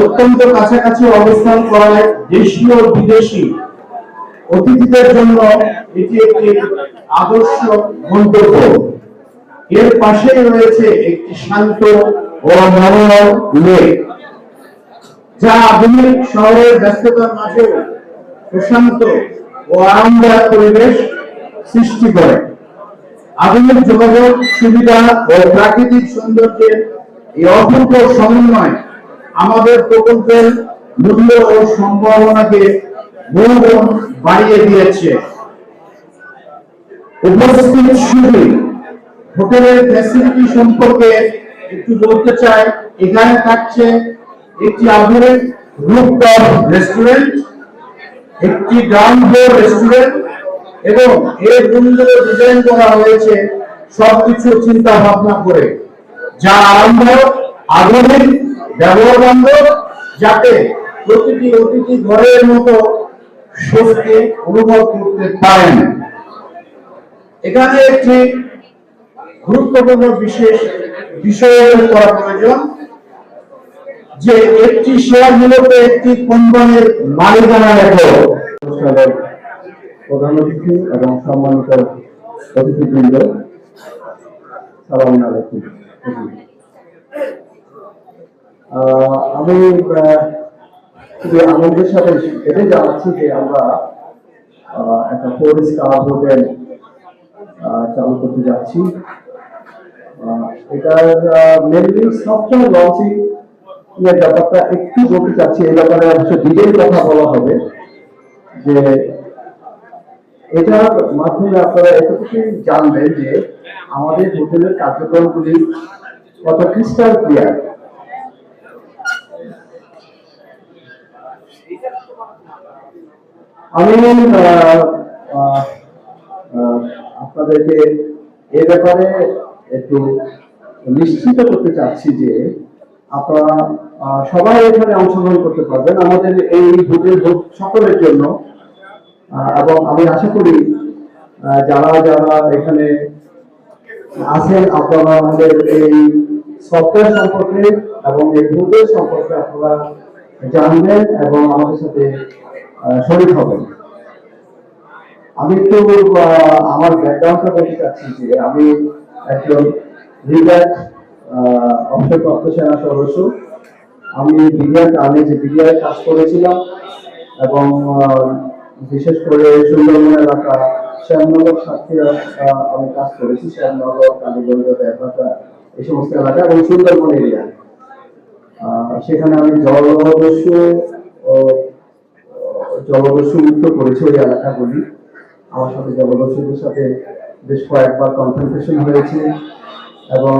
অত্যন্ত কাছাকাছি অবস্থান করায় দেশীয় বিদেশি অতিথিদের জন্য এটি একটি আদর্শ গন্তব্য। এর পাশেই রয়েছে একটি শান্ত ও মনোরম লেক, যা আধুনিক শহরের ব্যস্ততার মাঝেও প্রশান্ত ও আরামদায়ক পরিবেশ সৃষ্টি করে। আধুনিক যোগাযোগ সুবিধা ও প্রাকৃতিক সৌন্দর্যের এই অপূর্ব সমন্বয় আমাদের প্রকল্পের মূল্য ও সম্ভাবনাকে বহুগুণ বাড়িয়ে দিয়েছে। উপস্থিত সুধী হোটেলের ফ্যাসিলিটি সম্পর্কে একটু বলতে চাই। এখানে থাকছে একটি আধুনিক রুফটপ রেস্টুরেন্ট, একটি গ্রাউন্ড ফ্লোর রেস্টুরেন্ট, এবং এর রুমগুলো ডিজাইন করা হয়েছে সবকিছু চিন্তা ভাবনা করে, যা আরামদায়ক, আধুনিক, ব্যবহার বান্ধব, যাতে প্রতিটি অতিথি ঘরের মতো স্বস্তি অনুভব করতে পারেন। এখানে একটি গুরুত্বপূর্ণ বিষয় করা প্রয়োজন যে একটি শেয়ার মূলত একটি কোম্পানির মালিকানা রেখে। প্রধান অতিথি এবং সম্মানিত অতিথিবৃন্দ, সালাম আলাইকুম। আমি শুধু আনন্দের সাথে এটাই জানাচ্ছি যে আমরা একটা 4 স্টার হোটেল চালু করতে যাচ্ছি। এটার মেনলি সফটওয়্যার লঞ্চিং এর ব্যাপারটা একটু বলতে চাচ্ছি। এই ব্যাপারে অবশ্য ডিটেইল কথা বলা হবে যে এটার মাধ্যমে আপনারা এতটুকুই জানবেন যে আমাদের হোটেলের কার্যক্রমগুলি কত ক্রিস্টাল ক্লিয়ার। আমি আপনাদেরকে এ ব্যাপারে একটু নিশ্চিত করতে চাচ্ছি যে আপনারা সবাই এখানে অংশগ্রহণ করতে পারবেন আমাদের এই হোটেল সকলের জন্য। এবং আমি আশা করি যারা যারা এখানে আছেন আপনারা আমাদের এই সফটওয়্যার সম্পর্কে এবং এই হোটেল সম্পর্কে আপনারা জানবেন এবং আমাদের সাথে শরীক হবেন। আমি একটু আমার ব্যাকগ্রাউন্ডটা বলতে চাচ্ছি যে আমি একজন রিটায়ার্ড অবসরপ্রাপ্ত সেনা সদস্য। আমি বিডিআর কাজ করেছিলাম এবং বিশেষ করে সুন্দরবন এলাকা, শ্যামনগর, সাতক্ষীরা আমি কাজ করেছি। শ্যামনগর, কালীগঞ্জ, দেবহাটা, এই সমস্ত এলাকা এবং সুন্দরবন এরিয়া। সেখানে আমি জলদস্যু মুক্ত করেছি ওই এলাকাগুলি। আমার সাথে জলদস্যুদের সাথে বেশ কয়েকবার কনফ্রন্টেশন হয়েছে এবং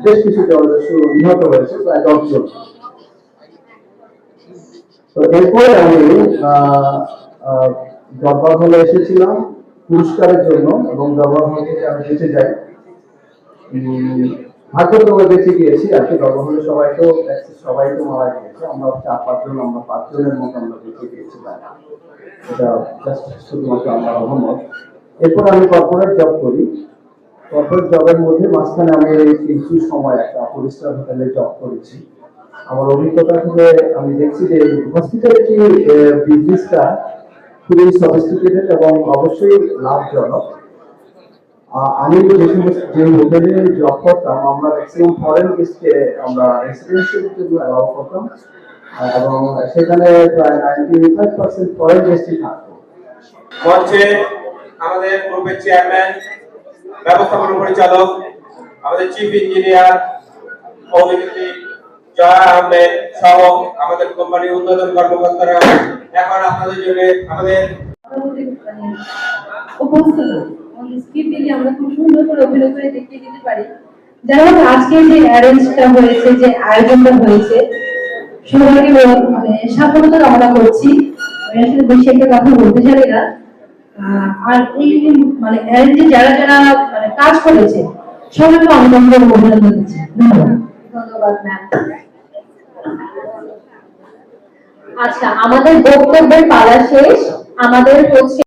বেশ কিছু জলদস্যু নিহত হয়েছে, প্রায় 10 জন। তো এরপরে আমি দরবার হলে এসেছিলাম পুরস্কারের জন্য এবং দরবার হল থেকে আমি বেঁচে যাই। ভাগ্যক্রমে বেঁচে গিয়েছি আর কি। দরবার হলে সবাই তো মারা গিয়েছে, আমরা 4-5 জন, আমরা 5 জনের মতো আমরা বেঁচে গিয়েছিলাম। এটা জাস্ট শুধুমাত্র আমার রহমত। এরপর আমি কর্পোরেট জব করি। কর্পোরেট জবের মধ্যে মাঝখানে আমি কিছু সময় একটা পরিষ্কার হোটেলে জব করেছি। আমার অভিজ্ঞতা থেকে আমি দেখছি যে হসপিটালিটি বিজনেসটা খুবই সফিস্টিকেটেড এবং অবশ্যই লাভজনক। আমি যে হোটেলে জব করতাম, আমরা ম্যাক্সিমাম ফরেন গেস্টকে আমরা রেসিডেন্সিয়াল জন্য অ্যালাউ করতাম এবং সেখানে প্রায় 95% ফরেন গেস্টই থাকতো। মঞ্চে আমাদের গ্রুপের চেয়ারম্যান, ব্যবস্থাপনা পরিচালক, আমাদের চিফ ইঞ্জিনিয়ার অভিনেত্রী জয়া আহমেদ সহ আমাদের কোম্পানির উন্নতন কর্মকর্তারা এখন আপনাদের জন্য আমাদের আমরা খুব সুন্দর করে অভিনয় করে দেখিয়ে দিতে পারি। যাই হোক, আজকে যে অ্যারেঞ্জটা হয়েছে, যে আয়োজনটা হয়েছে, সবাইকে সাফল্য কামনা করছি। আমি আসলে বেশি একটা কথা বলতে জানি না। আর এই অ্যারেঞ্জে যারা যারা কাজ করেছে সবাইকে অনেক অভিনন্দন দিচ্ছি। ধন্যবাদ ম্যাম। আচ্ছা, আমাদের বক্তব্যের পালা শেষ। আমাদের হচ্ছে